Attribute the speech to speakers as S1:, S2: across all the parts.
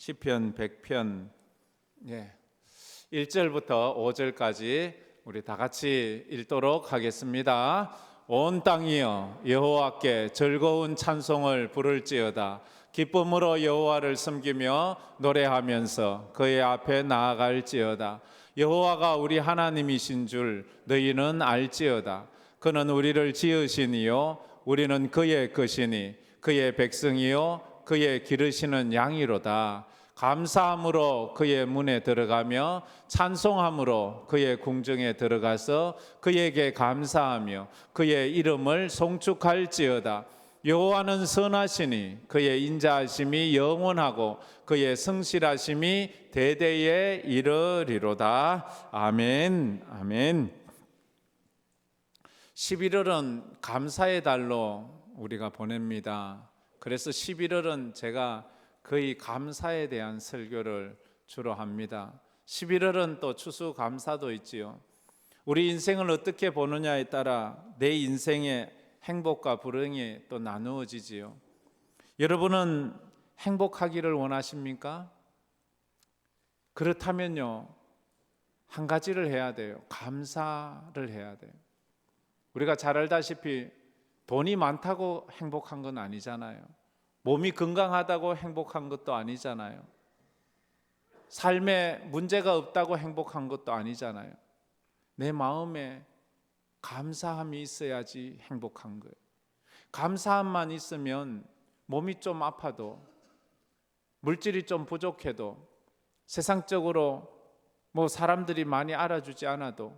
S1: 시편 100편 1절부터 5절까지 우리 다 같이 읽도록 하겠습니다. 온 땅이여 여호와께 즐거운 찬송을 부를지어다. 기쁨으로 여호와를 섬기며 노래하면서 그의 앞에 나아갈지어다. 여호와가 우리 하나님이신 줄 너희는 알지어다. 그는 우리를 지으시니요 우리는 그의 것이니 그의 백성이요 그의 기르시는 양이로다. 감사함으로 그의 문에 들어가며 찬송함으로 그의 궁정에 들어가서 그에게 감사하며 그의 이름을 송축할지어다. 여호와는 선하시니 그의 인자하심이 영원하고 그의 성실하심이 대대에 이르리로다. 아멘. 아멘. 11월은 감사의 달로 우리가 보냅니다. 그래서 11월은 제가 거의 감사에 대한 설교를 주로 합니다. 11월은 또 추수감사도 있지요. 우리 인생을 어떻게 보느냐에 따라 내 인생의 행복과 불행이 또 나누어지지요. 여러분은 행복하기를 원하십니까? 그렇다면요, 한 가지를 해야 돼요. 감사를 해야 돼요. 우리가 잘 알다시피 돈이 많다고 행복한 건 아니잖아요. 몸이 건강하다고 행복한 것도 아니잖아요. 삶에 문제가 없다고 행복한 것도 아니잖아요. 내 마음에 감사함이 있어야지 행복한 거예요. 감사함만 있으면 몸이 좀 아파도, 물질이 좀 부족해도, 세상적으로 사람들이 많이 알아주지 않아도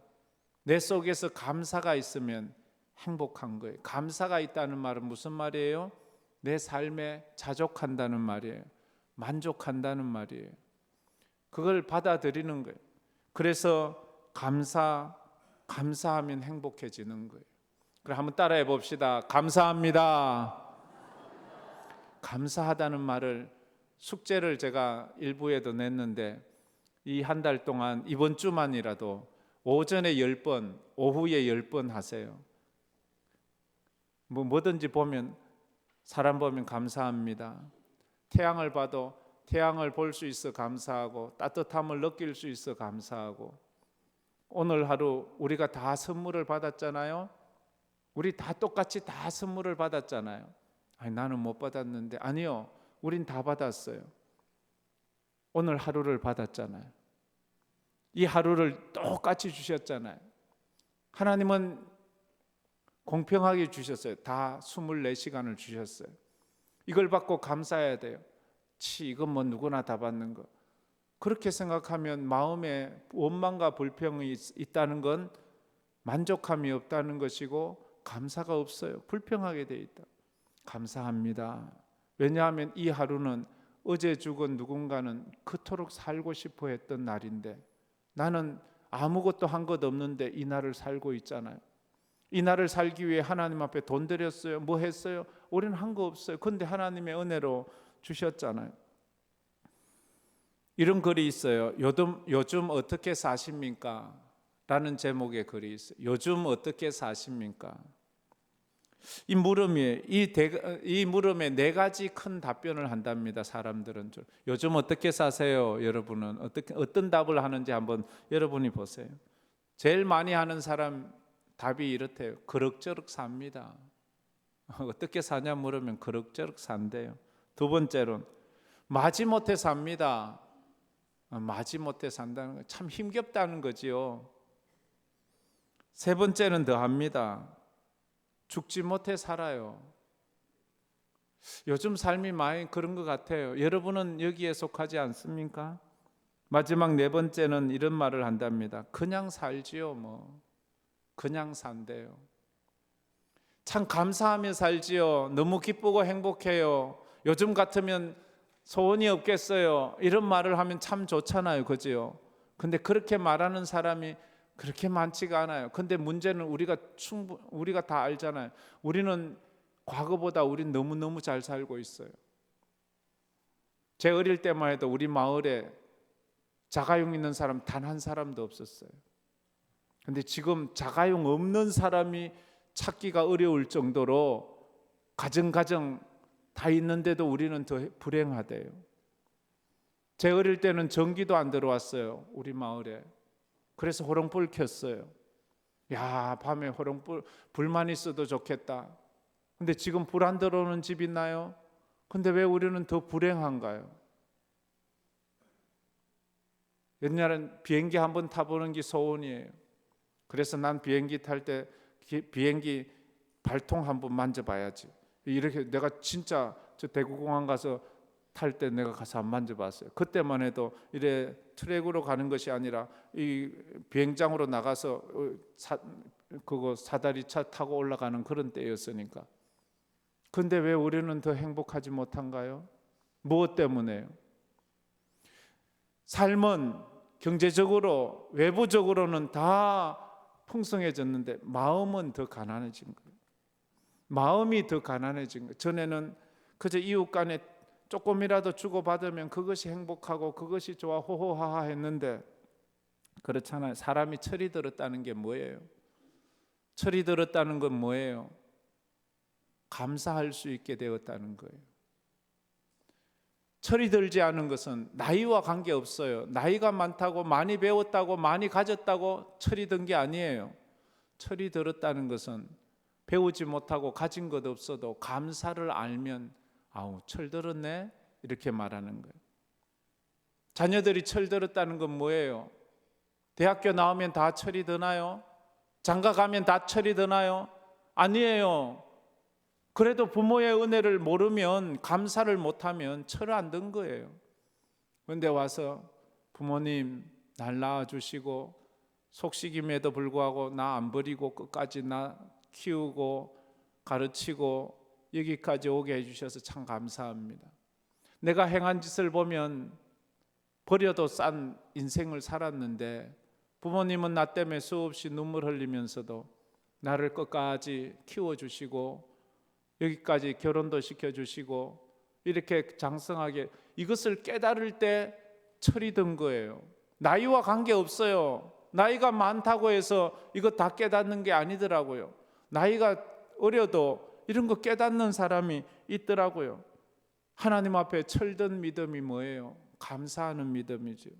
S1: 내 속에서 감사가 있으면 행복한 거예요. 감사가 있다는 말은 무슨 말이에요? 내 삶에 자족한다는 말이에요. 만족한다는 말이에요. 그걸 받아들이는 거예요. 그래서 감사하면 행복해지는 거예요. 그럼 한번 따라해 봅시다. 감사합니다. 감사하다는 말을 숙제를 제가 일부에도 냈는데 이 한 달 동안 이번 주만이라도 오전에 10번, 오후에 10번 하세요. 뭐든지 보면 사람 보면 감사합니다. 태양을 봐도 태양을 볼 수 있어 감사하고 따뜻함을 느낄 수 있어 감사하고 오늘 하루 우리가 다 선물을 받았잖아요. 우리 다 똑같이 다 선물을 받았잖아요. 아니, 나는 못 받았는데. 아니요, 우린 다 받았어요. 오늘 하루를 받았잖아요. 이 하루를 똑같이 주셨잖아요. 하나님은 공평하게 주셨어요. 다 24시간을 주셨어요. 이걸 받고 감사해야 돼요. 이건 누구나 다 받는 거. 그렇게 생각하면 마음에 원망과 불평이 있다는 건 만족함이 없다는 것이고 감사가 없어요. 불평하게 돼 있다. 감사합니다. 왜냐하면 이 하루는 어제 죽은 누군가는 그토록 살고 싶어 했던 날인데 나는 아무것도 한 것 없는데 이 날을 살고 있잖아요. 이 날을 살기 위해 하나님 앞에 돈 드렸어요. 뭐 했어요? 우리는 한 거 없어요. 그런데 하나님의 은혜로 주셨잖아요. 이런 글이 있어요. 요즘 어떻게 사십니까? 라는 제목의 글이 있어요. 요즘 어떻게 사십니까? 이 물음에 네 가지 큰 답변을 한답니다. 사람들은 요즘 어떻게 사세요? 여러분은 어떤 답을 하는지 한번 여러분이 보세요. 제일 많이 하는 사람 답이 이렇대요. 그럭저럭 삽니다. 어떻게 사냐 물으면 그럭저럭 산대요. 두 번째로는 마지못해 삽니다. 마지못해 산다는 거 참 힘겹다는 거지요. 세 번째는 더 합니다. 죽지 못해 살아요. 요즘 삶이 많이 그런 것 같아요. 여러분은 여기에 속하지 않습니까? 마지막 네 번째는 이런 말을 한답니다. 그냥 살지요. 그냥 산대요. 참 감사하며 살지요. 너무 기쁘고 행복해요. 요즘 같으면 소원이 없겠어요. 이런 말을 하면 참 좋잖아요. 그죠? 근데 그렇게 말하는 사람이 그렇게 많지가 않아요. 근데 문제는 우리가 다 알잖아요. 우리는 과거보다 우린 너무너무 잘 살고 있어요. 제 어릴 때만 해도 우리 마을에 자가용 있는 사람 단 한 사람도 없었어요. 근데 지금 자가용 없는 사람이 찾기가 어려울 정도로 가정 다 있는데도 우리는 더 불행하대요. 제 어릴 때는 전기도 안 들어왔어요, 우리 마을에. 그래서 호롱불 켰어요. 야, 밤에 불만 있어도 좋겠다. 근데 지금 불 안 들어오는 집 있나요? 근데 왜 우리는 더 불행한가요? 옛날엔 비행기 한번 타보는 게 소원이에요. 그래서 난 비행기 탈 때 비행기 발통 한번 만져봐야지. 이렇게 내가 진짜 저 대구공항 가서 탈 때 내가 가서 안 만져봤어요. 그때만 해도 이래 트랙으로 가는 것이 아니라 이 비행장으로 나가서 그거 사다리 차 타고 올라가는 그런 때였으니까. 근데 왜 우리는 더 행복하지 못한가요? 무엇 때문에요? 삶은 경제적으로 외부적으로는 다 풍성해졌는데 마음은 더 가난해진 거예요. 마음이 더 가난해진 거예요. 전에는 그저 이웃 간에 조금이라도 주고받으면 그것이 행복하고 그것이 좋아 호호하하 했는데 그렇잖아요. 사람이 철이 들었다는 게 뭐예요? 철이 들었다는 건 뭐예요? 감사할 수 있게 되었다는 거예요. 철이 들지 않은 것은 나이와 관계없어요. 나이가 많다고 많이 배웠다고 많이 가졌다고 철이 든 게 아니에요. 철이 들었다는 것은 배우지 못하고 가진 것 없어도 감사를 알면 아우 철 들었네 이렇게 말하는 거예요. 자녀들이 철 들었다는 건 뭐예요? 대학교 나오면 다 철이 드나요? 장가 가면 다 철이 드나요? 아니에요. 그래도 부모의 은혜를 모르면 감사를 못하면 철 안 든 거예요. 그런데 와서 부모님 날 낳아주시고 속식임에도 불구하고 나 안 버리고 끝까지 나 키우고 가르치고 여기까지 오게 해주셔서 참 감사합니다. 내가 행한 짓을 보면 버려도 싼 인생을 살았는데 부모님은 나 때문에 수없이 눈물 흘리면서도 나를 끝까지 키워주시고 여기까지 결혼도 시켜주시고 이렇게 장성하게 이것을 깨달을 때 철이 든 거예요. 나이와 관계없어요. 나이가 많다고 해서 이거 다 깨닫는 게 아니더라고요. 나이가 어려도 이런 거 깨닫는 사람이 있더라고요. 하나님 앞에 철든 믿음이 뭐예요? 감사하는 믿음이죠.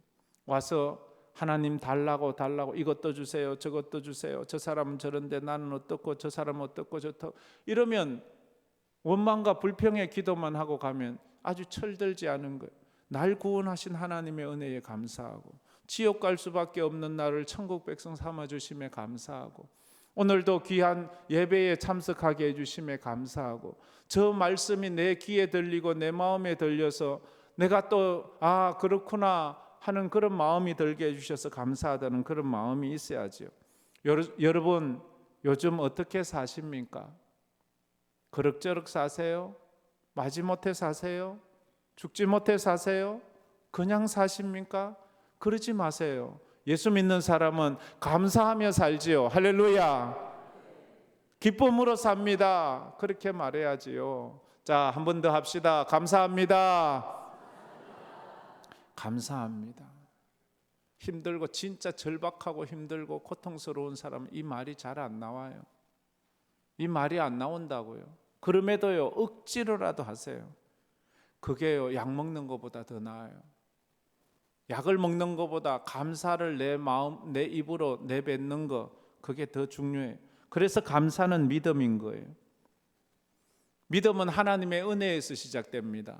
S1: 와서 하나님 달라고 이것도 주세요 저것도 주세요 저 사람은 저런데 나는 어떻고 저 사람은 어떻고 저렇고 이러면 원망과 불평의 기도만 하고 가면 아주 철들지 않은 거예요. 날 구원하신 하나님의 은혜에 감사하고 지옥 갈 수밖에 없는 나를 천국 백성 삼아 주심에 감사하고 오늘도 귀한 예배에 참석하게 해주심에 감사하고 저 말씀이 내 귀에 들리고 내 마음에 들려서 내가 또 그렇구나 하는 그런 마음이 들게 해주셔서 감사하다는 그런 마음이 있어야죠. 여러분 요즘 어떻게 사십니까? 그럭저럭 사세요? 마지못해 사세요? 죽지 못해 사세요? 그냥 사십니까? 그러지 마세요. 예수 믿는 사람은 감사하며 살지요. 할렐루야. 기쁨으로 삽니다. 그렇게 말해야지요. 자, 한 번 더 합시다. 감사합니다. 감사합니다. 힘들고 진짜 절박하고 힘들고 고통스러운 사람은 이 말이 잘 안 나와요. 이 말이 안 나온다고요. 그럼에도요 억지로라도 하세요. 그게요 약 먹는 것보다 더 나아요. 약을 먹는 것보다 감사를 내 마음, 내 입으로 내뱉는 거 그게 더 중요해요. 그래서 감사는 믿음인 거예요. 믿음은 하나님의 은혜에서 시작됩니다.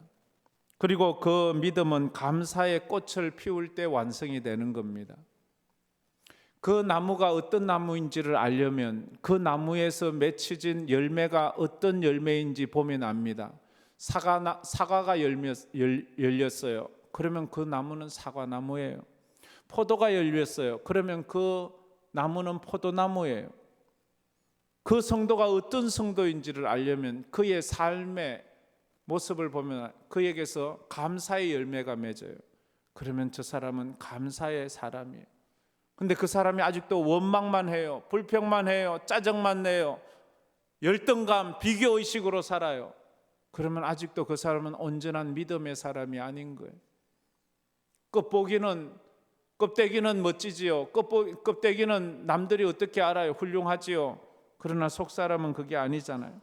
S1: 그리고 그 믿음은 감사의 꽃을 피울 때 완성이 되는 겁니다. 그 나무가 어떤 나무인지를 알려면 그 나무에서 맺혀진 열매가 어떤 열매인지 보면 압니다. 사과가 열렸어요. 그러면 그 나무는 사과나무예요. 포도가 열렸어요. 그러면 그 나무는 포도나무예요. 그 성도가 어떤 성도인지를 알려면 그의 삶의 모습을 보면 그에게서 감사의 열매가 맺어요. 그러면 저 사람은 감사의 사람이에요. 근데 그 사람이 아직도 원망만 해요. 불평만 해요. 짜증만 내요. 열등감, 비교의식으로 살아요. 그러면 아직도 그 사람은 온전한 믿음의 사람이 아닌 거예요. 껍데기는 멋지지요. 껍데기는 남들이 어떻게 알아요? 훌륭하지요. 그러나 속 사람은 그게 아니잖아요.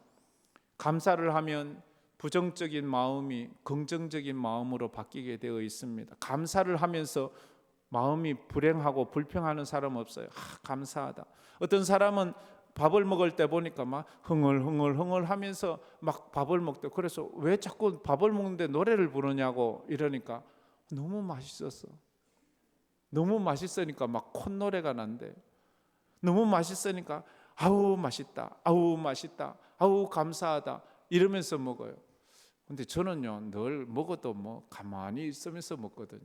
S1: 감사를 하면 부정적인 마음이 긍정적인 마음으로 바뀌게 되어 있습니다. 감사를 하면서 마음이 불행하고 불평하는 사람 없어요. 감사하다. 어떤 사람은 밥을 먹을 때 보니까 막 흥얼흥얼 하면서 막 밥을 먹대. 그래서 왜 자꾸 밥을 먹는데 노래를 부르냐고 이러니까 너무 맛있었어. 너무 맛있으니까 막 콧노래가 난대. 너무 맛있으니까 아우 맛있다, 아우 맛있다, 아우 감사하다 이러면서 먹어요. 근데 저는요 늘 먹어도 뭐 가만히 있으면서 먹거든요.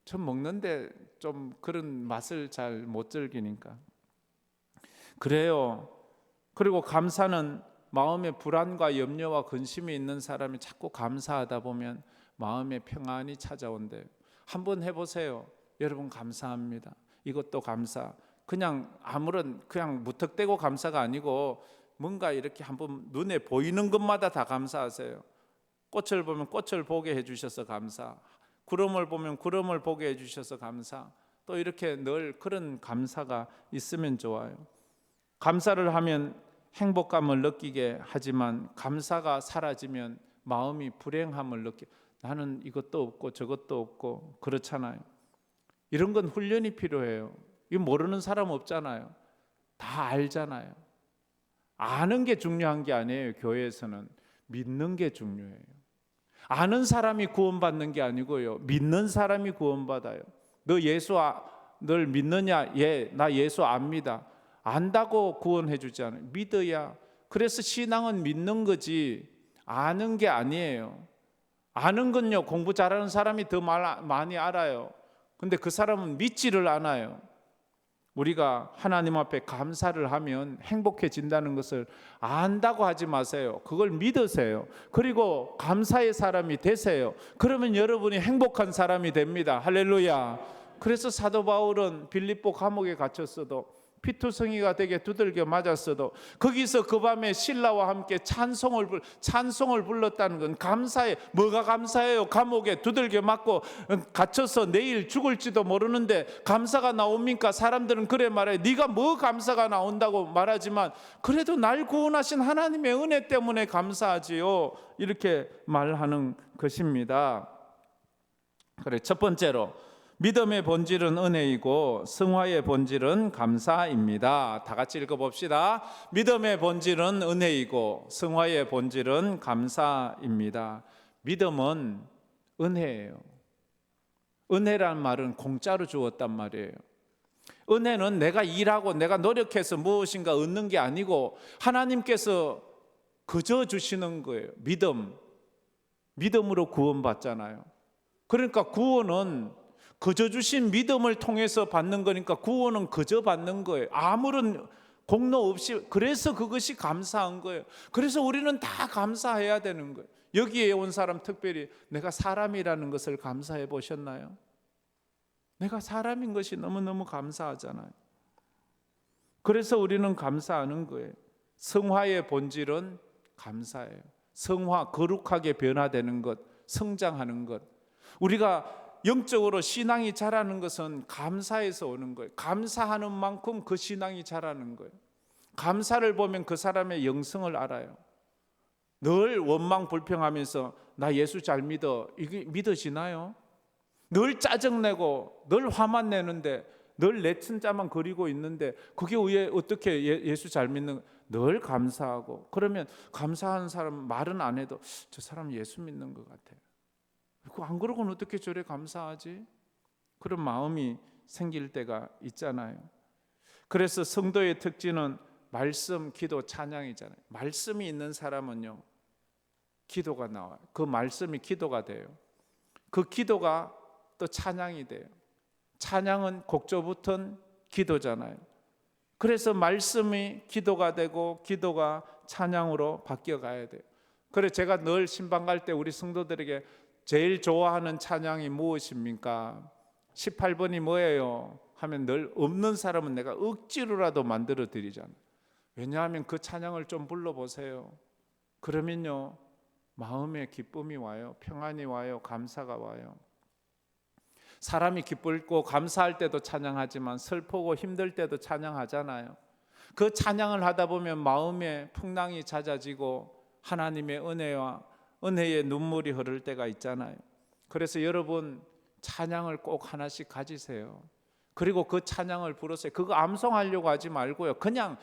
S1: 전 먹는데 좀 그런 맛을 잘 못 즐기니까 그래요. 그리고 감사는 마음에 불안과 염려와 근심이 있는 사람이 자꾸 감사하다 보면 마음에 평안이 찾아온대요. 한번 해보세요. 여러분 감사합니다. 이것도 감사. 그냥 그냥 무턱대고 감사가 아니고 뭔가 이렇게 한번 눈에 보이는 것마다 다 감사하세요. 꽃을 보면 꽃을 보게 해주셔서 감사. 구름을 보면 구름을 보게 해주셔서 감사. 또 이렇게 늘 그런 감사가 있으면 좋아요. 감사를 하면 행복감을 느끼게 하지만 감사가 사라지면 마음이 불행함을 나는 이것도 없고 저것도 없고 그렇잖아요. 이런 건 훈련이 필요해요. 이거 모르는 사람 없잖아요. 다 알잖아요. 아는 게 중요한 게 아니에요. 교회에서는 믿는 게 중요해요. 아는 사람이 구원받는 게 아니고요. 믿는 사람이 구원받아요. 널 믿느냐? 예, 나 예수 압니다. 안다고 구원해 주지 않아요. 믿어야. 그래서 신앙은 믿는 거지 아는 게 아니에요. 아는 건요 공부 잘하는 사람이 더 많이 알아요. 근데 그 사람은 믿지를 않아요. 우리가 하나님 앞에 감사를 하면 행복해진다는 것을 안다고 하지 마세요. 그걸 믿으세요. 그리고 감사의 사람이 되세요. 그러면 여러분이 행복한 사람이 됩니다. 할렐루야. 그래서 사도 바울은 빌립보 감옥에 갇혔어도 피투성이가 되게 두들겨 맞았어도 거기서 그 밤에 신라와 함께 찬송을 불렀다는 건 감사해. 뭐가 감사해요? 감옥에 두들겨 맞고 갇혀서 내일 죽을지도 모르는데 감사가 나옵니까? 사람들은 그래 말해요. 네가 뭐 감사가 나온다고 말하지만 그래도 날 구원하신 하나님의 은혜 때문에 감사하지요. 이렇게 말하는 것입니다. 그래, 첫 번째로 믿음의 본질은 은혜이고 성화의 본질은 감사입니다. 다 같이 읽어봅시다. 믿음의 본질은 은혜이고 성화의 본질은 감사입니다. 믿음은 은혜예요. 은혜란 말은 공짜로 주었단 말이에요. 은혜는 내가 일하고 내가 노력해서 무엇인가 얻는 게 아니고 하나님께서 거저 주시는 거예요. 믿음으로 구원받잖아요. 그러니까 구원은 거저 주신 믿음을 통해서 받는 거니까 구원은 거저 받는 거예요. 아무런 공로 없이. 그래서 그것이 감사한 거예요. 그래서 우리는 다 감사해야 되는 거예요. 여기에 온 사람 특별히 내가 사람이라는 것을 감사해 보셨나요? 내가 사람인 것이 너무너무 감사하잖아요. 그래서 우리는 감사하는 거예요. 성화의 본질은 감사예요. 성화, 거룩하게 변화되는 것, 성장하는 것. 우리가 영적으로 신앙이 자라는 것은 감사에서 오는 거예요. 감사하는 만큼 그 신앙이 자라는 거예요. 감사를 보면 그 사람의 영성을 알아요. 늘 원망 불평하면서 나 예수 잘 믿어. 이게 믿어지나요? 늘 짜증내고 늘 화만 내는데 늘 내 천자만 그리고 있는데 그게 왜 어떻게 예수 잘 믿는? 늘 감사하고. 그러면 감사하는 사람 말은 안 해도 저 사람 예수 믿는 것 같아요. 안 그러고는 어떻게 저래 감사하지? 그런 마음이 생길 때가 있잖아요. 그래서 성도의 특징은 말씀, 기도, 찬양이잖아요. 말씀이 있는 사람은요 기도가 나와요. 그 말씀이 기도가 돼요. 그 기도가 또 찬양이 돼요. 찬양은 곡조 붙은 기도잖아요. 그래서 말씀이 기도가 되고 기도가 찬양으로 바뀌어 가야 돼요. 그래서 제가 늘 신방 갈 때 우리 성도들에게 제일 좋아하는 찬양이 무엇입니까? 18번이 뭐예요? 하면 늘 없는 사람은 내가 억지로라도 만들어 드리잖아요. 왜냐하면 그 찬양을 좀 불러보세요. 그러면요 마음에 기쁨이 와요. 평안이 와요. 감사가 와요. 사람이 기쁘고 감사할 때도 찬양하지만 슬프고 힘들 때도 찬양하잖아요. 그 찬양을 하다 보면 마음에 풍랑이 잦아지고 하나님의 은혜와 은혜의 눈물이 흐를 때가 있잖아요. 그래서 여러분 찬양을 꼭 하나씩 가지세요. 그리고 그 찬양을 부르세요. 그거 암송하려고 하지 말고요. 그냥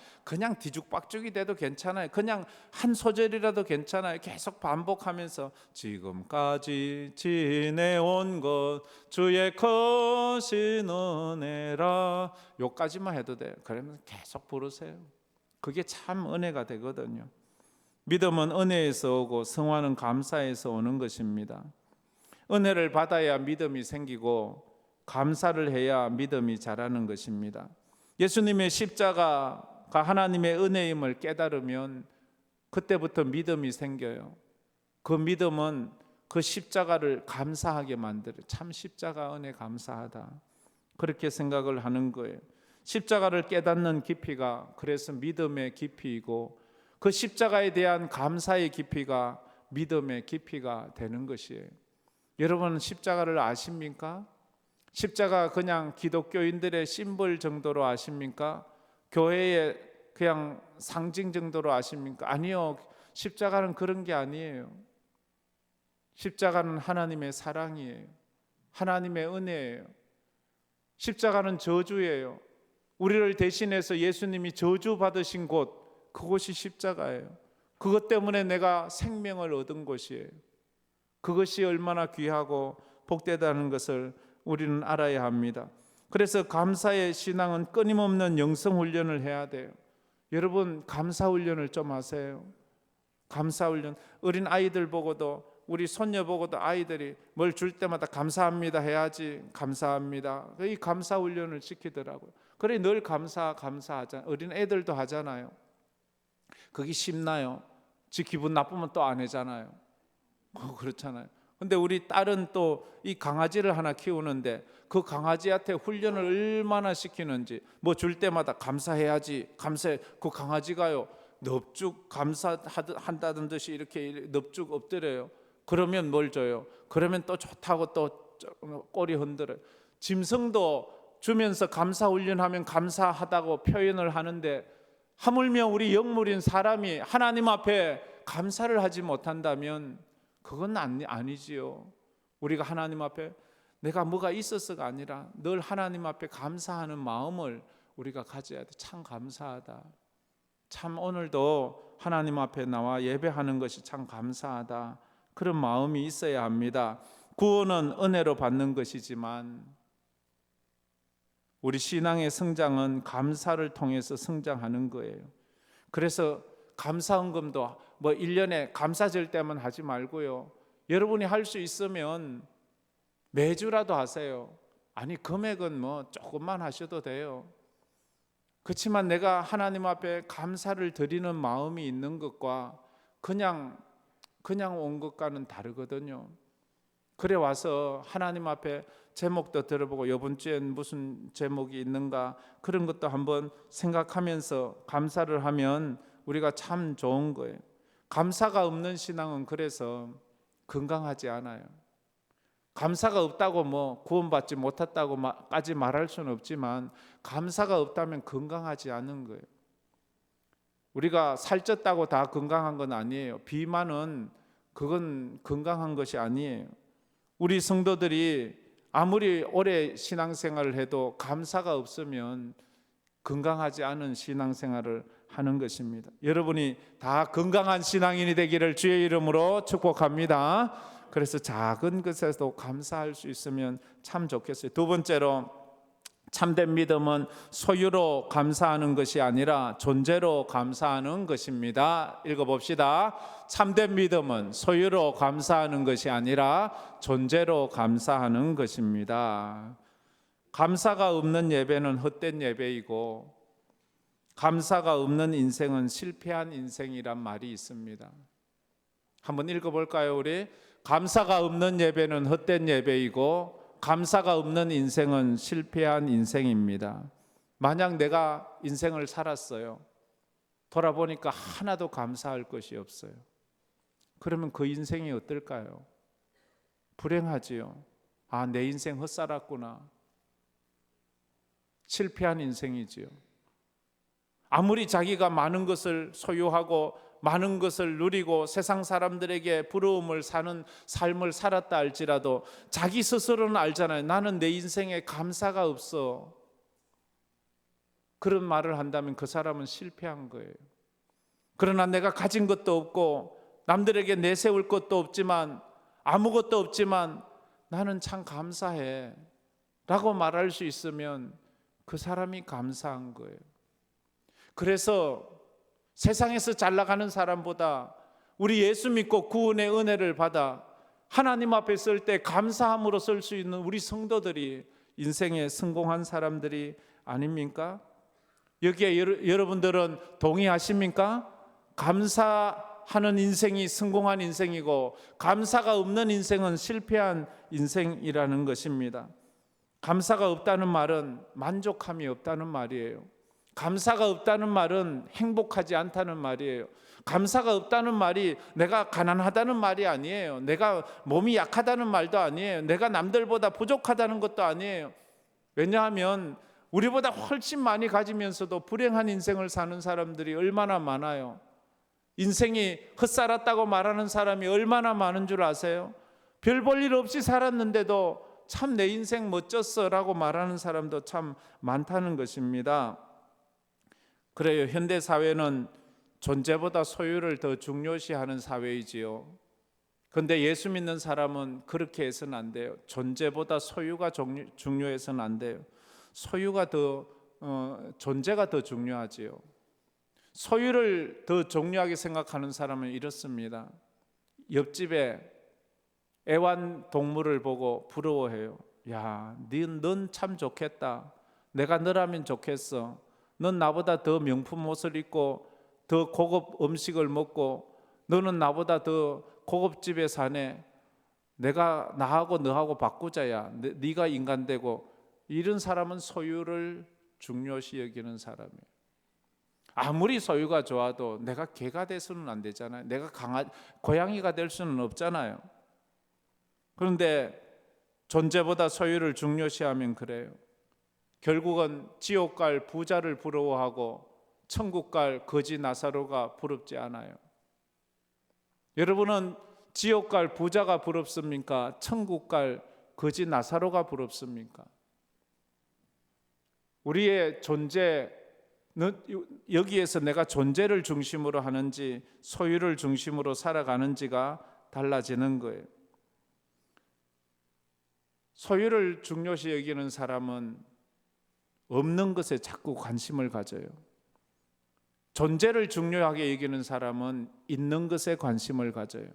S1: 뒤죽박죽이 돼도 괜찮아요. 그냥 한 소절이라도 괜찮아요. 계속 반복하면서 지금까지 지내온 것 주의 크신 은혜라, 요까지만 해도 돼요. 그러면 계속 부르세요. 그게 참 은혜가 되거든요. 믿음은 은혜에서 오고 성화는 감사에서 오는 것입니다. 은혜를 받아야 믿음이 생기고 감사를 해야 믿음이 자라는 것입니다. 예수님의 십자가가 하나님의 은혜임을 깨달으면 그때부터 믿음이 생겨요. 그 믿음은 그 십자가를 감사하게 만들어요. 참 십자가 은혜 감사하다, 그렇게 생각을 하는 거예요. 십자가를 깨닫는 깊이가 그래서 믿음의 깊이이고, 그 십자가에 대한 감사의 깊이가 믿음의 깊이가 되는 것이에요. 여러분 십자가를 아십니까? 십자가 그냥 기독교인들의 심볼 정도로 아십니까? 교회의 그냥 상징 정도로 아십니까? 아니요. 십자가는 그런 게 아니에요. 십자가는 하나님의 사랑이에요. 하나님의 은혜예요. 십자가는 저주예요. 우리를 대신해서 예수님이 저주 받으신 곳, 그곳이 십자가예요. 그것 때문에 내가 생명을 얻은 곳이에요. 그것이 얼마나 귀하고 복되다는 것을 우리는 알아야 합니다. 그래서 감사의 신앙은 끊임없는 영성 훈련을 해야 돼요. 여러분 감사 훈련을 좀 하세요. 감사 훈련. 어린 아이들 보고도, 우리 손녀 보고도 아이들이 뭘 줄 때마다 감사합니다 해야지. 감사합니다. 이 감사 훈련을 시키더라고요. 그래 늘 감사하잖아요. 어린 애들도 하잖아요. 그게 쉽나요? 지 기분 나쁘면 또 안 하잖아요. 그렇잖아요. 근데 우리 딸은 또 이 강아지를 하나 키우는데 그 강아지한테 훈련을 얼마나 시키는지, 뭐 줄 때마다 감사해야지, 감사해. 그 강아지가요 넙죽 감사한다는 듯이 이렇게 넙죽 엎드려요. 그러면 뭘 줘요? 그러면 또 좋다고 또 꼬리 흔들어요. 짐승도 주면서 감사 훈련하면 감사하다고 표현을 하는데, 하물며 우리 영물인 사람이 하나님 앞에 감사를 하지 못한다면 그건 아니지요. 우리가 하나님 앞에 내가 뭐가 있어서가 아니라 늘 하나님 앞에 감사하는 마음을 우리가 가져야 돼. 참 감사하다. 참 오늘도 하나님 앞에 나와 예배하는 것이 참 감사하다. 그런 마음이 있어야 합니다. 구원은 은혜로 받는 것이지만 우리 신앙의 성장은 감사를 통해서 성장하는 거예요. 그래서 감사헌금도 뭐 1년에 감사절 때만 하지 말고요. 여러분이 할 수 있으면 매주라도 하세요. 아니 금액은 뭐 조금만 하셔도 돼요. 그렇지만 내가 하나님 앞에 감사를 드리는 마음이 있는 것과 그냥 온 것과는 다르거든요. 그래 와서 하나님 앞에 제목도 들어보고 이번 주엔 무슨 제목이 있는가 그런 것도 한번 생각하면서 감사를 하면 우리가 참 좋은 거예요. 감사가 없는 신앙은 그래서 건강하지 않아요. 감사가 없다고 뭐 구원받지 못했다고까지 말할 수는 없지만 감사가 없다면 건강하지 않은 거예요. 우리가 살쪘다고 다 건강한 건 아니에요. 비만은 그건 건강한 것이 아니에요. 우리 성도들이 아무리 오래 신앙생활을 해도 감사가 없으면 건강하지 않은 신앙생활을 하는 것입니다. 여러분이 다 건강한 신앙인이 되기를 주의 이름으로 축복합니다. 그래서 작은 것에도 감사할 수 있으면 참 좋겠어요. 두 번째로, 참된 믿음은 소유로 감사하는 것이 아니라 존재로 감사하는 것입니다. 읽어봅시다. 참된 믿음은 소유로 감사하는 것이 아니라 존재로 감사하는 것입니다. 감사가 없는 예배는 헛된 예배이고, 감사가 없는 인생은 실패한 인생이란 말이 있습니다. 한번 읽어볼까요? 우리 감사가 없는 예배는 헛된 예배이고 감사가 없는 인생은 실패한 인생입니다. 만약 내가 인생을 살았어요. 돌아보니까 하나도 감사할 것이 없어요. 그러면 그 인생이 어떨까요? 불행하지요. 아, 내 인생 헛살았구나. 실패한 인생이지요. 아무리 자기가 많은 것을 소유하고 많은 것을 누리고 세상 사람들에게 부러움을 사는 삶을 살았다 할지라도 자기 스스로는 알잖아요. 나는 내 인생에 감사가 없어. 그런 말을 한다면 그 사람은 실패한 거예요. 그러나 내가 가진 것도 없고 남들에게 내세울 것도 없지만 아무것도 없지만 나는 참 감사해 라고 말할 수 있으면 그 사람이 감사한 거예요. 그래서 세상에서 잘 나가는 사람보다 우리 예수 믿고 구원의 은혜를 받아 하나님 앞에 설 때 감사함으로 설 수 있는 우리 성도들이 인생에 성공한 사람들이 아닙니까? 여기에 여러분들은 동의하십니까? 감사하는 인생이 성공한 인생이고 감사가 없는 인생은 실패한 인생이라는 것입니다. 감사가 없다는 말은 만족함이 없다는 말이에요. 감사가 없다는 말은 행복하지 않다는 말이에요. 감사가 없다는 말이 내가 가난하다는 말이 아니에요. 내가 몸이 약하다는 말도 아니에요. 내가 남들보다 부족하다는 것도 아니에요. 왜냐하면 우리보다 훨씬 많이 가지면서도 불행한 인생을 사는 사람들이 얼마나 많아요. 인생이 헛살았다고 말하는 사람이 얼마나 많은 줄 아세요? 별 볼 일 없이 살았는데도 참 내 인생 멋졌어 라고 말하는 사람도 참 많다는 것입니다. 그래요. 현대 사회는 존재보다 소유를 더 중요시하는 사회이지요. 그런데 예수 믿는 사람은 그렇게 해서는 안 돼요. 존재보다 소유가 중요해서는 안 돼요. 소유가 존재가 더 중요하지요. 소유를 더 중요하게 생각하는 사람은 이렇습니다. 옆집에 애완동물을 보고 부러워해요. 야, 넌 참 좋겠다. 내가 너라면 좋겠어. 넌 나보다 더 명품 옷을 입고 더 고급 음식을 먹고 너는 나보다 더 고급집에 사네. 내가 나하고 너하고 바꾸자야. 네가 인간 되고. 이런 사람은 소유를 중요시 여기는 사람이에요. 아무리 소유가 좋아도 내가 개가 돼서는 안 되잖아요. 내가 고양이가 될 수는 없잖아요. 그런데 존재보다 소유를 중요시하면 그래요. 결국은 지옥 갈 부자를 부러워하고 천국 갈 거지 나사로가 부럽지 않아요. 여러분은 지옥 갈 부자가 부럽습니까? 천국 갈 거지 나사로가 부럽습니까? 우리의 존재는 여기에서 내가 존재를 중심으로 하는지 소유를 중심으로 살아가는지가 달라지는 거예요. 소유를 중요시 여기는 사람은 없는 것에 자꾸 관심을 가져요. 존재를 중요하게 여기는 사람은 있는 것에 관심을 가져요.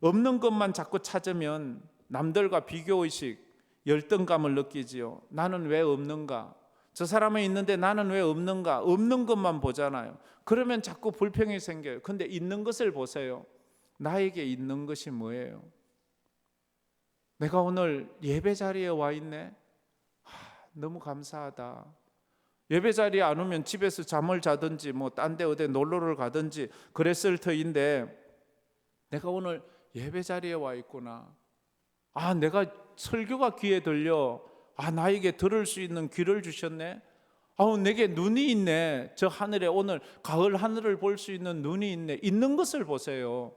S1: 없는 것만 자꾸 찾으면 남들과 비교의식, 열등감을 느끼지요. 나는 왜 없는가? 저 사람은 있는데 나는 왜 없는가? 없는 것만 보잖아요. 그러면 자꾸 불평이 생겨요. 근데 있는 것을 보세요. 나에게 있는 것이 뭐예요? 내가 오늘 예배 자리에 와 있네. 너무 감사하다. 예배 자리에 안 오면 집에서 잠을 자든지 뭐 딴 데 어디 놀러를 가든지 그랬을 터인데 내가 오늘 예배 자리에 와 있구나. 내가 설교가 귀에 들려. 나에게 들을 수 있는 귀를 주셨네. 내게 눈이 있네. 저 하늘에 오늘 가을 하늘을 볼 수 있는 눈이 있네. 있는 것을 보세요.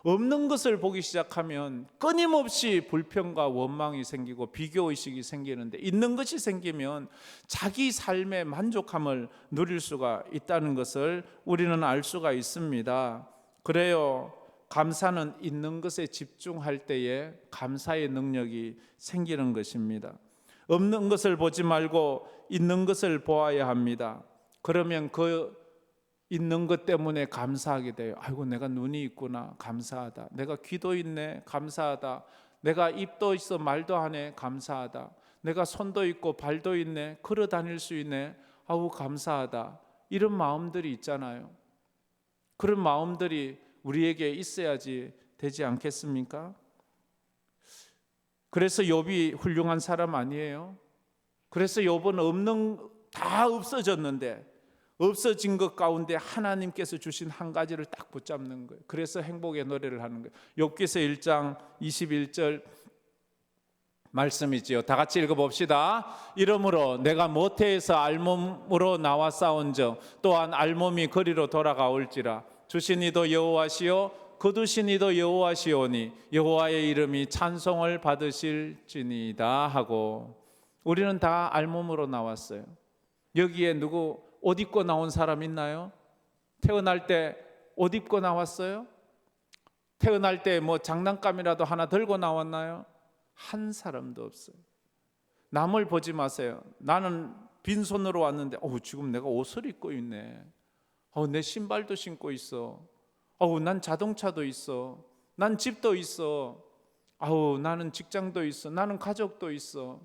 S1: 없는 것을 보기 시작하면 끊임없이 불평과 원망이 생기고 비교의식이 생기는데 있는 것이 생기면 자기 삶의 만족함을 누릴 수가 있다는 것을 우리는 알 수가 있습니다. 그래요. 감사는 있는 것에 집중할 때에 감사의 능력이 생기는 것입니다. 없는 것을 보지 말고 있는 것을 보아야 합니다. 그러면 그 있는 것 때문에 감사하게 돼요. 아이고 내가 눈이 있구나. 감사하다. 내가 귀도 있네. 감사하다. 내가 입도 있어 말도 하네. 감사하다. 내가 손도 있고 발도 있네. 걸어 다닐 수 있네. 아우 감사하다. 이런 마음들이 있잖아요. 그런 마음들이 우리에게 있어야지 되지 않겠습니까? 그래서 욥이 훌륭한 사람 아니에요? 그래서 욥은 다 없어졌는데 없어진 것 가운데 하나님께서 주신 한 가지를 딱 붙잡는 거예요. 그래서 행복의 노래를 하는 거예요. 욥기서 1장 21절 말씀이지요. 다 같이 읽어봅시다. 이러므로 내가 모태에서 알몸으로 나와 싸운즉 또한 알몸이 거리로 돌아가올지라 주신 이도 여호와시요 거두신 이도 여호와시오니 여호와의 이름이 찬송을 받으실지니이다 하고, 우리는 다 알몸으로 나왔어요. 여기에 누구 옷 입고 나온 사람 있나요? 태어날 때 옷 입고 나왔어요? 태어날 때 뭐 장난감이라도 하나 들고 나왔나요? 한 사람도 없어요. 남을 보지 마세요. 나는 빈손으로 왔는데 지금 내가 옷을 입고 있네. 내 신발도 신고 있어. 난 자동차도 있어. 난 집도 있어. 나는 직장도 있어. 나는 가족도 있어.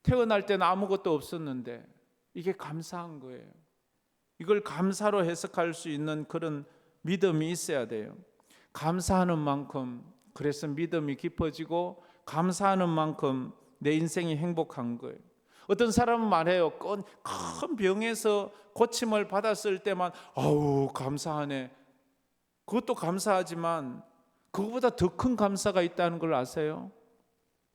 S1: 태어날 때는 아무것도 없었는데 이게 감사한 거예요. 이걸 감사로 해석할 수 있는 그런 믿음이 있어야 돼요. 감사하는 만큼, 그래서 믿음이 깊어지고 감사하는 만큼 내 인생이 행복한 거예요. 어떤 사람은 말해요. 큰 병에서 고침을 받았을 때만 감사하네. 그것도 감사하지만 그것보다 더 큰 감사가 있다는 걸 아세요?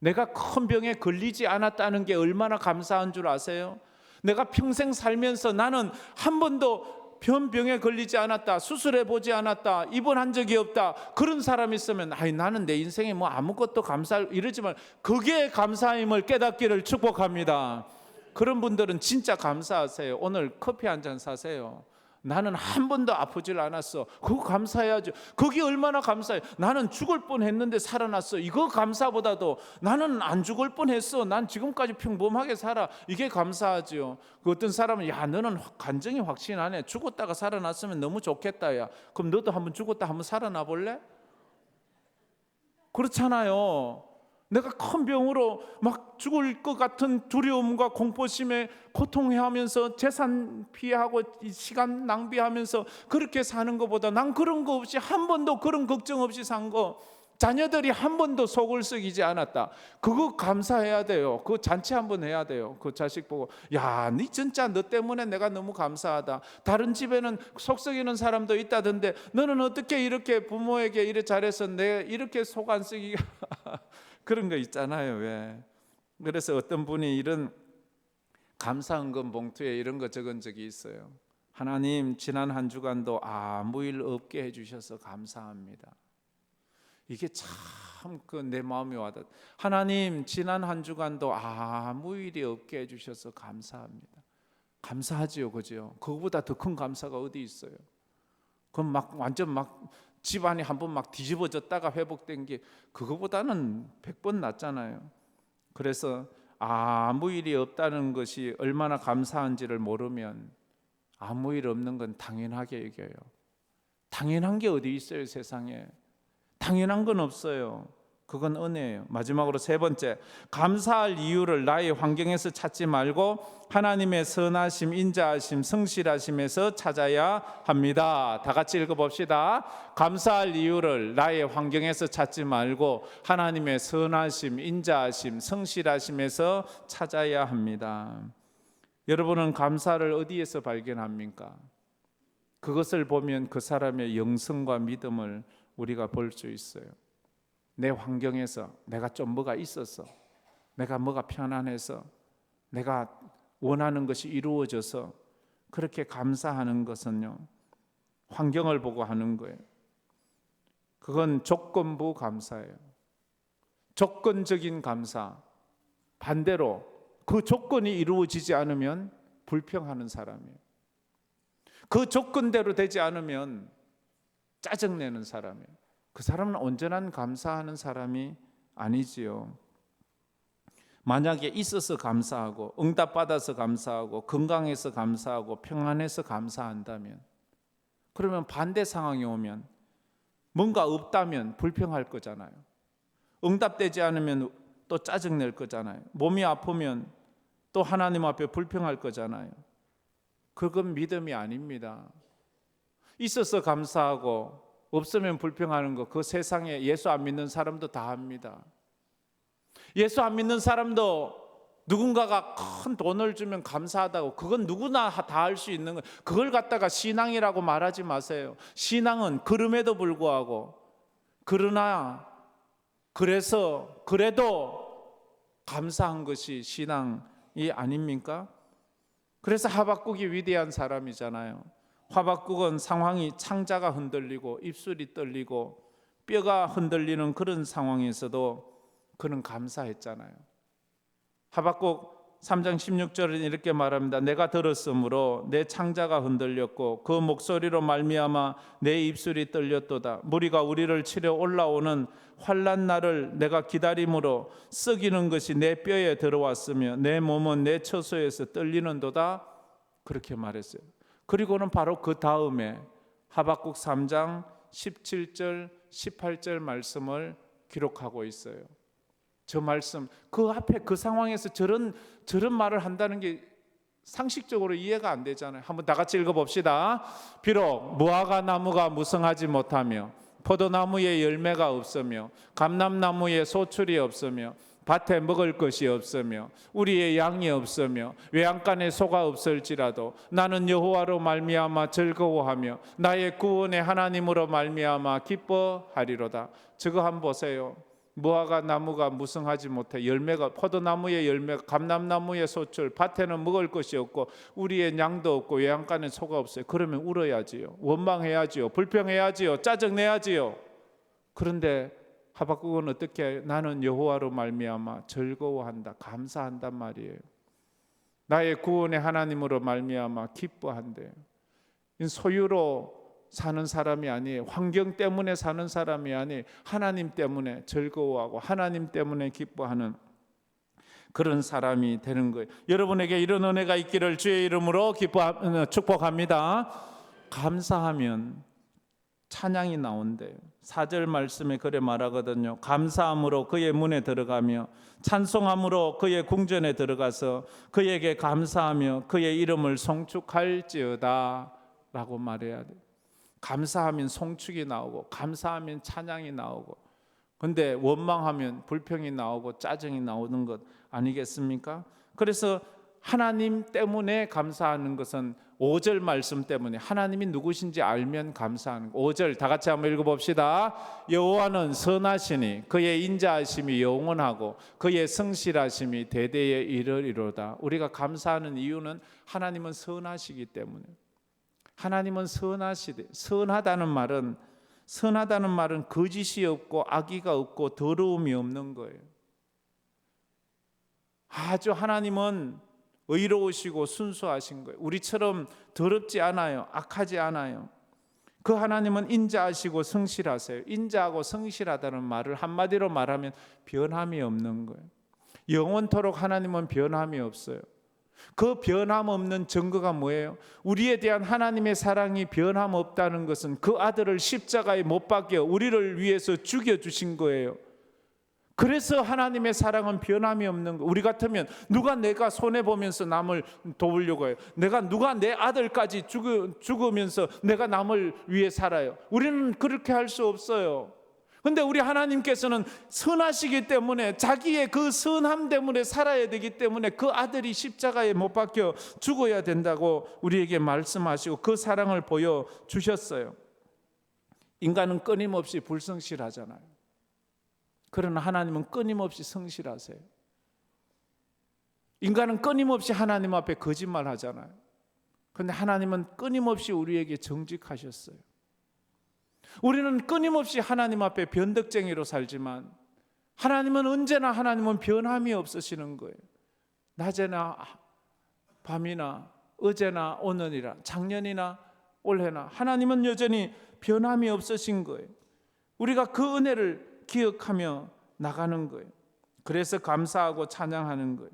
S1: 내가 큰 병에 걸리지 않았다는 게 얼마나 감사한 줄 아세요? 내가 평생 살면서 나는 한 번도 병에 걸리지 않았다, 수술해 보지 않았다, 입원한 적이 없다, 그런 사람이 있으면 나는 내 인생에 뭐 아무것도 이러지만 그게 감사임을 깨닫기를 축복합니다. 그런 분들은 진짜 감사하세요. 오늘 커피 한 잔 사세요. 나는 한 번도 아프질 않았어. 그거 감사해야죠. 그게 얼마나 감사해. 나는 죽을 뻔했는데 살아났어. 이거 감사보다도 나는 안 죽을 뻔했어. 난 지금까지 평범하게 살아. 이게 감사하죠. 그 어떤 사람은 너는 간증이 확신하네. 죽었다가 살아났으면 너무 좋겠다. 그럼 너도 한번 죽었다 한번 살아나 볼래? 그렇잖아요. 내가 큰 병으로 막 죽을 것 같은 두려움과 공포심에 고통해하면서 재산 피해하고 시간 낭비하면서 그렇게 사는 것보다 난 그런 거 없이 한 번도 그런 걱정 없이 산 거, 자녀들이 한 번도 속을 썩이지 않았다. 그거 감사해야 돼요. 그거 잔치 한번 해야 돼요. 그 자식 보고 네 진짜 너 때문에 내가 너무 감사하다. 다른 집에는 속 썩이는 사람도 있다던데 너는 어떻게 이렇게 부모에게 이래 잘해서 내 이렇게 속 안 썩이게 그런 거 있잖아요. 왜? 그래서 어떤 분이 이런 감사헌금 봉투에 이런 거 적은 적이 있어요. 하나님, 지난 한 주간도 아무 일 없게 해주셔서 감사합니다. 이게 참 내 마음이 와닿아. 하나님, 지난 한 주간도 아무 일이 없게 해주셔서 감사합니다. 감사하지요, 그죠? 그거보다 더 큰 감사가 어디 있어요? 그럼 완전 집안이 한번 뒤집어졌다가 회복된 게 그거보다는 100번 낫잖아요. 그래서 아무 일이 없다는 것이 얼마나 감사한지를 모르면 아무 일 없는 건 당연하게 여겨요. 당연한 게 어디 있어요, 세상에. 당연한 건 없어요. 그건 은혜예요. 마지막으로 세 번째, 감사할 이유를 나의 환경에서 찾지 말고 하나님의 선하심, 인자하심, 성실하심에서 찾아야 합니다. 다 같이 읽어봅시다. 감사할 이유를 나의 환경에서 찾지 말고 하나님의 선하심, 인자하심, 성실하심에서 찾아야 합니다. 여러분은 감사를 어디에서 발견합니까? 그것을 보면 그 사람의 영성과 믿음을 우리가 볼 수 있어요. 내 환경에서 내가 좀 뭐가 있어서, 내가 뭐가 편안해서, 내가 원하는 것이 이루어져서 그렇게 감사하는 것은요, 환경을 보고 하는 거예요. 그건 조건부 감사예요. 조건적인 감사. 반대로 그 조건이 이루어지지 않으면 불평하는 사람이에요. 그 조건대로 되지 않으면 짜증내는 사람이에요. 그 사람은 온전한 감사하는 사람이 아니지요. 만약에 있어서 감사하고, 응답받아서 감사하고, 건강해서 감사하고, 평안해서 감사한다면, 그러면 반대 상황이 오면 뭔가 없다면 불평할 거잖아요. 응답되지 않으면 또 짜증낼 거잖아요. 몸이 아프면 또 하나님 앞에 불평할 거잖아요. 그건 믿음이 아닙니다. 있어서 감사하고 없으면 불평하는 거, 그 세상에 예수 안 믿는 사람도 다 합니다. 예수 안 믿는 사람도 누군가가 큰 돈을 주면 감사하다고, 그건 누구나 다 할 수 있는 거예요. 그걸 갖다가 신앙이라고 말하지 마세요. 신앙은 그럼에도 불구하고, 그러나 그래도 감사한 것이 신앙이 아닙니까? 그래서 하박국이 위대한 사람이잖아요. 하박국은 상황이 창자가 흔들리고 입술이 떨리고 뼈가 흔들리는 그런 상황에서도 그는 감사했잖아요. 하박국 3장 16절은 이렇게 말합니다. 내가 들었으므로 내 창자가 흔들렸고 그 목소리로 말미암아 내 입술이 떨렸도다. 무리가 우리를 치려 올라오는 환난 날을 내가 기다림으로 썩이는 것이 내 뼈에 들어왔으며 내 몸은 내 처소에서 떨리는도다. 그렇게 말했어요. 그리고는 바로 그 다음에 하박국 3장 17절 18절 말씀을 기록하고 있어요. 저 말씀, 그 앞에 그 상황에서 저런 말을 한다는 게 상식적으로 이해가 안 되잖아요. 한번 다 같이 읽어봅시다. 비록 무화과 나무가 무성하지 못하며 포도나무에 열매가 없으며 감람나무에 소출이 없으며 밭에 먹을 것이 없으며 우리의 양이 없으며 외양간에 소가 없을지라도 나는 여호와로 말미암아 즐거워하며 나의 구원의 하나님으로 말미암아 기뻐하리로다. 저거 한번 보세요. 무화과 나무가 무성하지 못해 열매가 포도나무의 열매, 감람나무의 소출, 밭에는 먹을 것이 없고 우리의 양도 없고 외양간에 소가 없어요. 그러면 울어야지요. 원망해야지요. 불평해야지요. 짜증내야지요. 그런데 하박국은 어떻게 나는 여호와로 말미암아 즐거워한다, 감사한단 말이에요. 나의 구원의 하나님으로 말미암아 기뻐한대요. 소유로 사는 사람이 아니에요. 환경 때문에 사는 사람이 아니에요. 하나님 때문에 즐거워하고 하나님 때문에 기뻐하는 그런 사람이 되는 거예요. 여러분에게 이런 은혜가 있기를 주의 이름으로 축복합니다. 감사하면 찬양이 나온대요. 4절 말씀에 그래 말하거든요. 감사함으로 그의 문에 들어가며 찬송함으로 그의 궁전에 들어가서 그에게 감사하며 그의 이름을 송축할지어다 라고 말해야 돼요. 감사하면 송축이 나오고 감사하면 찬양이 나오고, 근데 원망하면 불평이 나오고 짜증이 나오는 것 아니겠습니까? 그래서 하나님 때문에 감사하는 것은 5절 말씀 때문에 하나님이 누구신지 알면 감사하는 거. 5절 다 같이 한번 읽어봅시다. 여호와는 선하시니 그의 인자하심이 영원하고 그의 성실하심이 대대에 이르리로다. 우리가 감사하는 이유는 하나님은 선하시기 때문에. 하나님은 선하다는 말은 거짓이 없고 악의가 없고 더러움이 없는 거예요. 아주 하나님은 의로우시고 순수하신 거예요. 우리처럼 더럽지 않아요. 악하지 않아요. 그 하나님은 인자하시고 성실하세요. 인자하고 성실하다는 말을 한마디로 말하면 변함이 없는 거예요. 영원토록 하나님은 변함이 없어요. 그 변함없는 증거가 뭐예요? 우리에 대한 하나님의 사랑이 변함없다는 것은 그 아들을 십자가에 못 박여 우리를 위해서 죽여주신 거예요. 그래서 하나님의 사랑은 변함이 없는 거예요. 우리 같으면 누가 내가 손해보면서 남을 도우려고 해요? 누가 내 아들까지 죽으면서 내가 남을 위해 살아요? 우리는 그렇게 할 수 없어요. 그런데 우리 하나님께서는 선하시기 때문에 자기의 그 선함 때문에 살아야 되기 때문에 그 아들이 십자가에 못 박혀 죽어야 된다고 우리에게 말씀하시고 그 사랑을 보여주셨어요. 인간은 끊임없이 불성실하잖아요. 그러나 하나님은 끊임없이 성실하세요. 인간은 끊임없이 하나님 앞에 거짓말하잖아요. 그런데 하나님은 끊임없이 우리에게 정직하셨어요. 우리는 끊임없이 하나님 앞에 변덕쟁이로 살지만 하나님은 언제나 변함이 없으시는 거예요. 낮에나 밤이나 어제나 오늘이나 작년이나 올해나 하나님은 여전히 변함이 없으신 거예요. 우리가 그 은혜를 기억하며 나가는 거예요. 그래서 감사하고 찬양하는 거예요.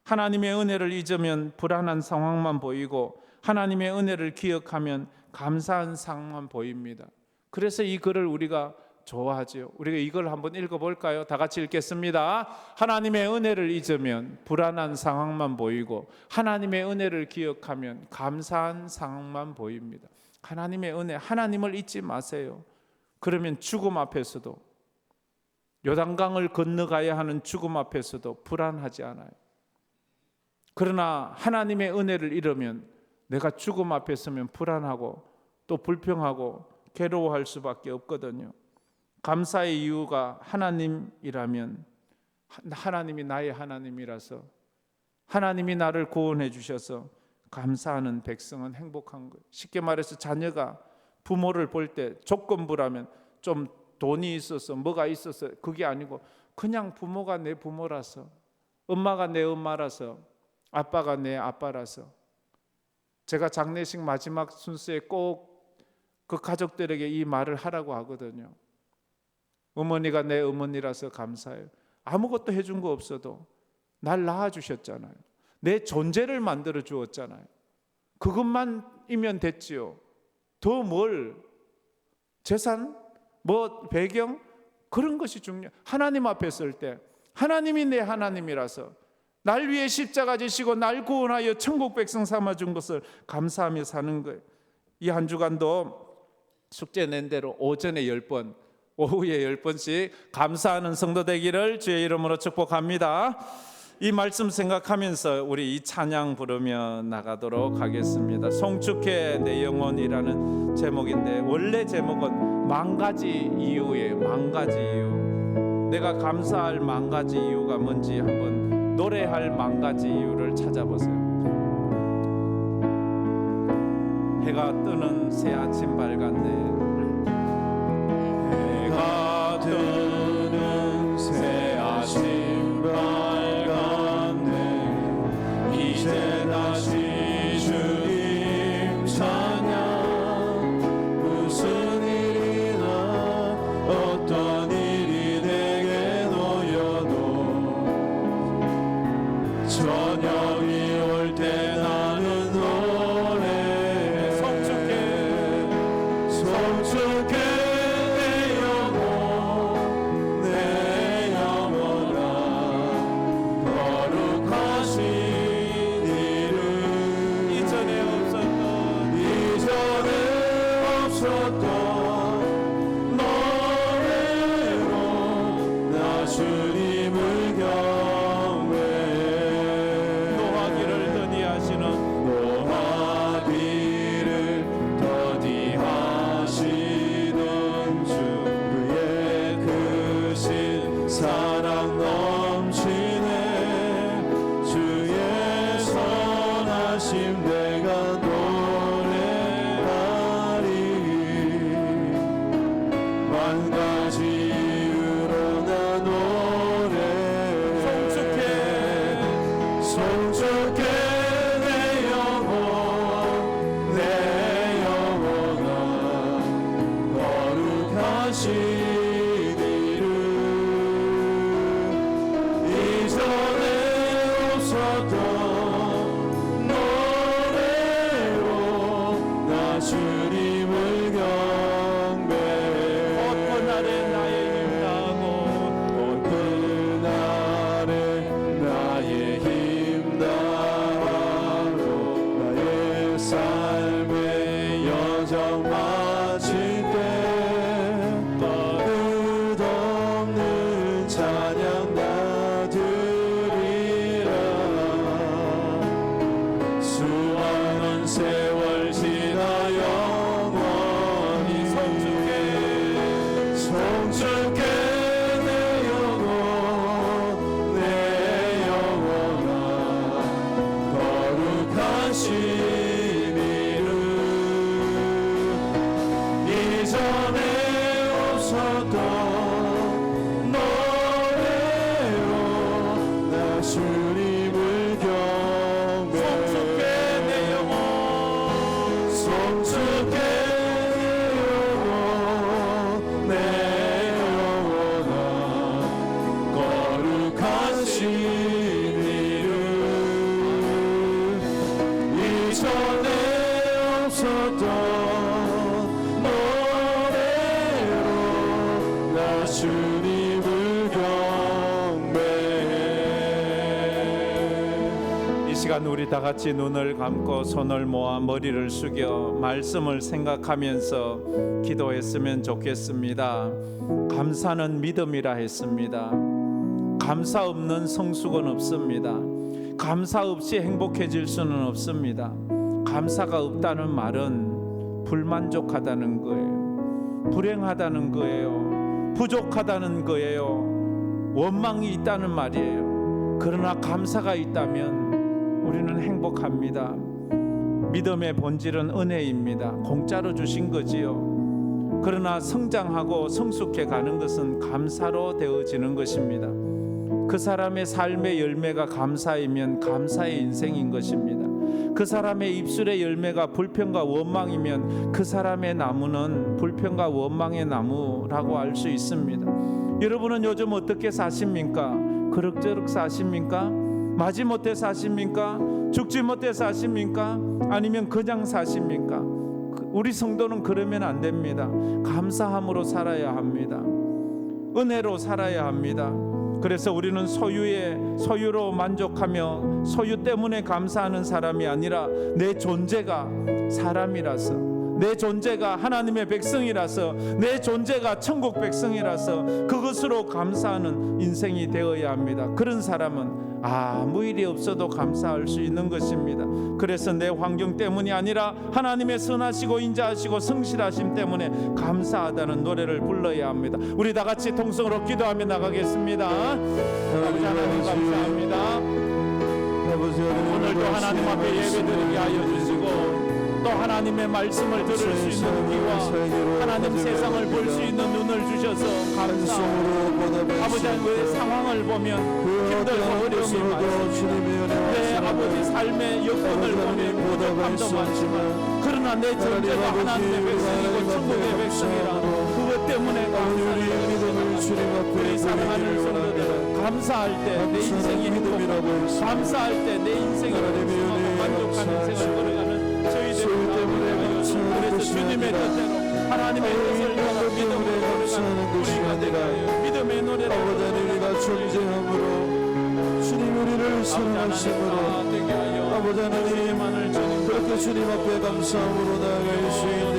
S1: 하나님의 은혜를 잊으면 불안한 상황만 보이고 하나님의 은혜를 기억하면 감사한 상황만 보입니다. 그래서 이 글을 우리가 좋아하죠. 우리가 이걸 한번 읽어볼까요? 다 같이 읽겠습니다. 하나님의 은혜를 잊으면 불안한 상황만 보이고 하나님의 은혜를 기억하면 감사한 상황만 보입니다. 하나님의 은혜, 하나님을 잊지 마세요. 그러면 죽음 앞에서도, 요단강을 건너가야 하는 죽음 앞에서도 불안하지 않아요. 그러나 하나님의 은혜를 잃으면 내가 죽음 앞에 서면 불안하고 또 불평하고 괴로워할 수밖에 없거든요. 감사의 이유가 하나님이라면, 하나님이 나의 하나님이라서, 하나님이 나를 구원해 주셔서 감사하는 백성은 행복한 거예요. 쉽게 말해서 자녀가 부모를 볼 때 조건부라면 좀 돈이 있어서 뭐가 있어서 그게 아니고 그냥 부모가 내 부모라서, 엄마가 내 엄마라서, 아빠가 내 아빠라서. 제가 장례식 마지막 순서에 꼭 그 가족들에게 이 말을 하라고 하거든요. 어머니가 내 어머니라서 감사해요. 아무것도 해준 거 없어도 날 낳아주셨잖아요. 내 존재를 만들어 주었잖아요. 그것만이면 됐지요. 더 뭘, 재산, 뭐 배경, 그런 것이 중요해요. 하나님 앞에 설 때 하나님이 내 하나님이라서 날 위해 십자가 지시고 날 구원하여 천국 백성 삼아준 것을 감사하며 사는 거예요. 이 한 주간도 숙제 낸 대로 오전에 10번, 오후에 10번씩 감사하는 성도 되기를 주의 이름으로 축복합니다. 이 말씀 생각하면서 우리 이 찬양 부르며 나가도록 하겠습니다. 송축해 내 영혼이라는 제목인데, 원래 제목은 만 가지 이유예요. 만 가지 이유. 내가 감사할 만 가지 이유가 뭔지 한번 노래할 만 가지 이유를 찾아보세요. 해가 뜨는 새 아침 밝았네. 해가 뜨는 새 아침 밝았네. 이제 다시 주님 찬양. 무슨 일이나 어떤 일이 내게 놓여도 저녁이 올 때 나는 우리 다 같이 눈을 감고 손을 모아 머리를 숙여 말씀을 생각하면서 기도했으면 좋겠습니다. 감사는 믿음이라 했습니다. 감사 없는 성숙은 없습니다. 감사 없이 행복해질 수는 없습니다. 감사가 없다는 말은 불만족하다는 거예요. 불행하다는 거예요. 부족하다는 거예요. 원망이 있다는 말이에요. 그러나 감사가 있다면 우리는 행복합니다. 믿음의 본질은 은혜입니다. 공짜로 주신 거지요. 그러나 성장하고 성숙해 가는 것은 감사로 되어지는 것입니다. 그 사람의 삶의 열매가 감사이면 감사의 인생인 것입니다. 그 사람의 입술의 열매가 불평과 원망이면 그 사람의 나무는 불평과 원망의 나무라고 알 수 있습니다. 여러분은 요즘 어떻게 사십니까? 그럭저럭 사십니까? 마지못해 사십니까? 죽지 못해 사십니까? 아니면 그냥 사십니까? 우리 성도는 그러면 안 됩니다. 감사함으로 살아야 합니다. 은혜로 살아야 합니다. 그래서 우리는 소유로 만족하며 소유 때문에 감사하는 사람이 아니라 내 존재가 사람이라서, 내 존재가 하나님의 백성이라서, 내 존재가 천국 백성이라서 그것으로 감사하는 인생이 되어야 합니다. 그런 사람은 아무 일이 없어도 감사할 수 있는 것입니다. 그래서 내 환경 때문이 아니라 하나님의 선하시고 인자하시고 성실하심 때문에 감사하다는 노래를 불러야 합니다. 우리 다 같이 통성으로 기도하며 나가겠습니다. 아버지 하나님 감사합니다. 오늘도 하나님 앞에 예배드리게 하여 주시고 또 하나님의 말씀을 들을 수 있는 귀와 하나님 세상을 볼 수 있는 눈을 주셔서 감사합니다. 아버지 왜 상황을 보면 힘들고 어려움이 많습니다. 내 아버지 삶의 여건을 보면 부족함도 많지만 그러나 내 존재가 하나님의 백성이고 천국의 백성이라 그것 때문에 감사합니다. 우리 사랑하는 성도들은 감사할 때 내 인생이 행복하고 감사할 때 내 인생이 만족하는 생활을 걸어가는 저희들 그래서 주님의 뜻대로 하나님의 뜻을 따라 믿음으로 걸어가는 우리가 되가요. 믿음의 노래를
S2: 우리가 존재함으로 주님 우리를 사랑하심으로 아버지 하나님만을 그렇게 주님 앞에 감사함으로 나아갈 수 있는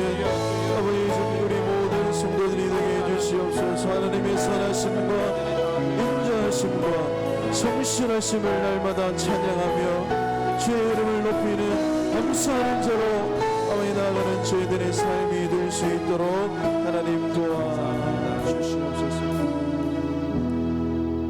S2: 아버지 우리 모든 성도들이 되게 해주시옵소서. 하나님의 선하심과 인자하심과 성실하심을 날마다 찬양하며 주의 이름을 높이는 감사하는 자로 아버지 나아가는 저희들의 삶이 될 수 있도록 하나님 도와주시옵소서.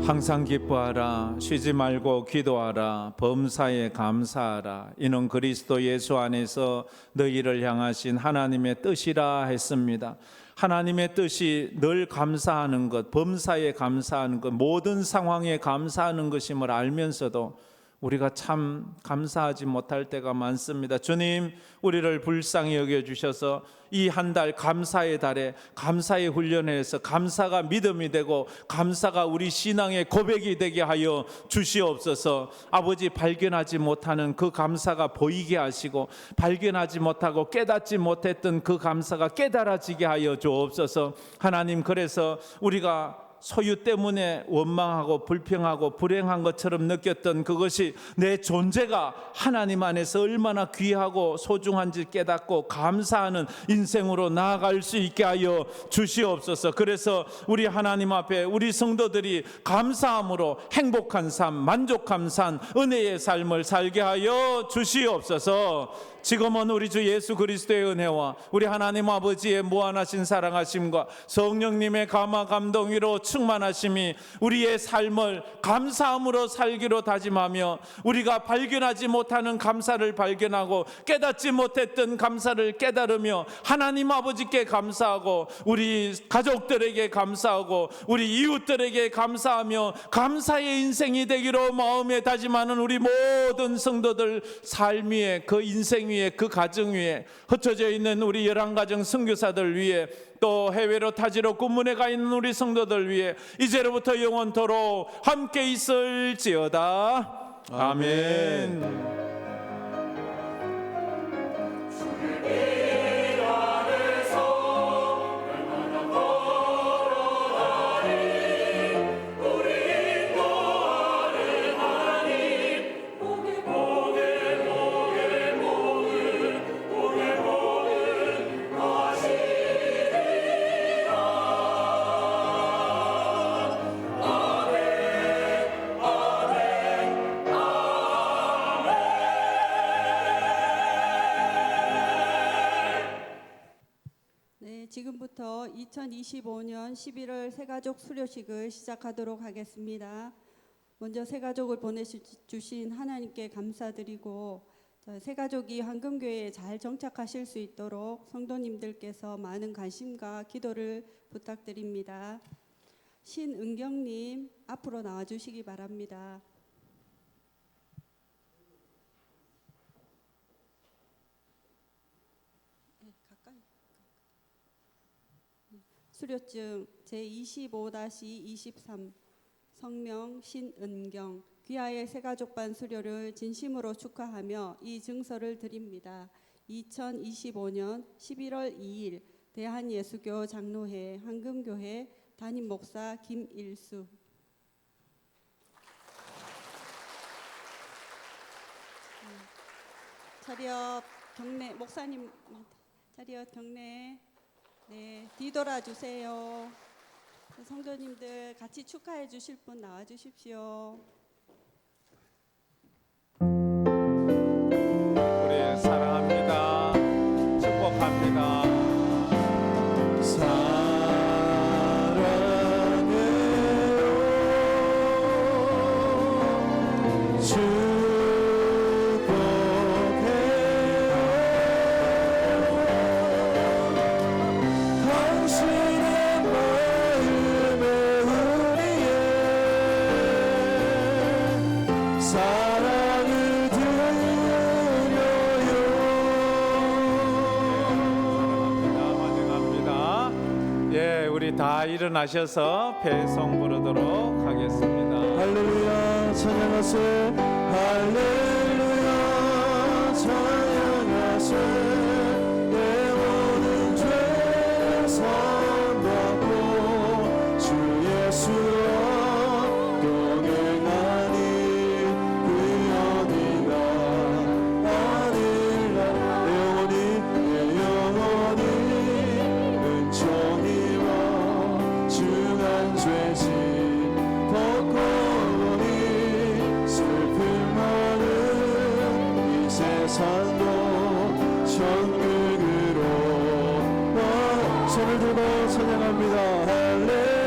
S1: 항상 기뻐하라, 쉬지 말고 기도하라, 범사에 감사하라. 이는 그리스도 예수 안에서 너희를 향하신 하나님의 뜻이라 했습니다. 하나님의 뜻이 늘 감사하는 것, 범사에 감사하는 것, 모든 상황에 감사하는 것임을 알면서도 우리가 참 감사하지 못할 때가 많습니다. 주님, 우리를 불쌍히 여겨주셔서 이 한 달 감사의 달에 감사의 훈련에서 감사가 믿음이 되고 감사가 우리 신앙의 고백이 되게 하여 주시옵소서. 아버지, 발견하지 못하는 그 감사가 보이게 하시고 발견하지 못하고 깨닫지 못했던 그 감사가 깨달아지게 하여 주옵소서. 하나님, 그래서 우리가 소유 때문에 원망하고 불평하고 불행한 것처럼 느꼈던 그것이 내 존재가 하나님 안에서 얼마나 귀하고 소중한지 깨닫고 감사하는 인생으로 나아갈 수 있게 하여 주시옵소서. 그래서 우리 하나님 앞에 우리 성도들이 감사함으로 행복한 삶, 만족한 삶, 은혜의 삶을 살게 하여 주시옵소서. 지금은 우리 주 예수 그리스도의 은혜와 우리 하나님 아버지의 무한하신 사랑하심과 성령님의 감화 감동으로 충만하심이 우리의 삶을 감사함으로 살기로 다짐하며 우리가 발견하지 못하는 감사를 발견하고 깨닫지 못했던 감사를 깨달으며 하나님 아버지께 감사하고 우리 가족들에게 감사하고 우리 이웃들에게 감사하며 감사의 인생이 되기로 마음에 다짐하는 우리 모든 성도들 삶 위에, 그 인생 위에, 그 가정 위에, 흩어져 있는 우리 11가정 선교사들 위에, 또 해외로 타지로 군문에 가 있는 우리 성도들 위해 이제로부터 영원토록 함께 있을지어다. 아멘.
S3: 지금부터 2025년 11월 새가족 수료식을 시작하도록 하겠습니다. 먼저 새가족을 보내주신 하나님께 감사드리고 새가족이 황금교회에 잘 정착하실 수 있도록 성도님들께서 많은 관심과 기도를 부탁드립니다. 신은경님 앞으로 나와주시기 바랍니다. 가까이. 수료증 제25-23 성명 신은경 귀하의 새가족반 수료를 진심으로 축하하며 이 증서를 드립니다. 2025년 11월 2일 대한예수교 장로회 황금교회 담임 목사 김일수. 차렷 경례 목사님 차렷 경례 네 뒤돌아 주세요. 성도님들 같이 축하해 주실 분 나와 주십시오.
S1: 우리 사랑합니다. 축복합니다. 다 일어나셔서 배송 부르도록 하겠습니다.
S2: 할렐루야 찬양하세 할렐루야 찬양하세 내 모든 죄 사함받고 주 예수와 동행하니 그 어디가 아니라 내 영혼이 은총이와 중한 죄지 벗고 보니 슬픔 많은 이 세상도 천국으로 손을 들고 찬양합니다. 할렐루야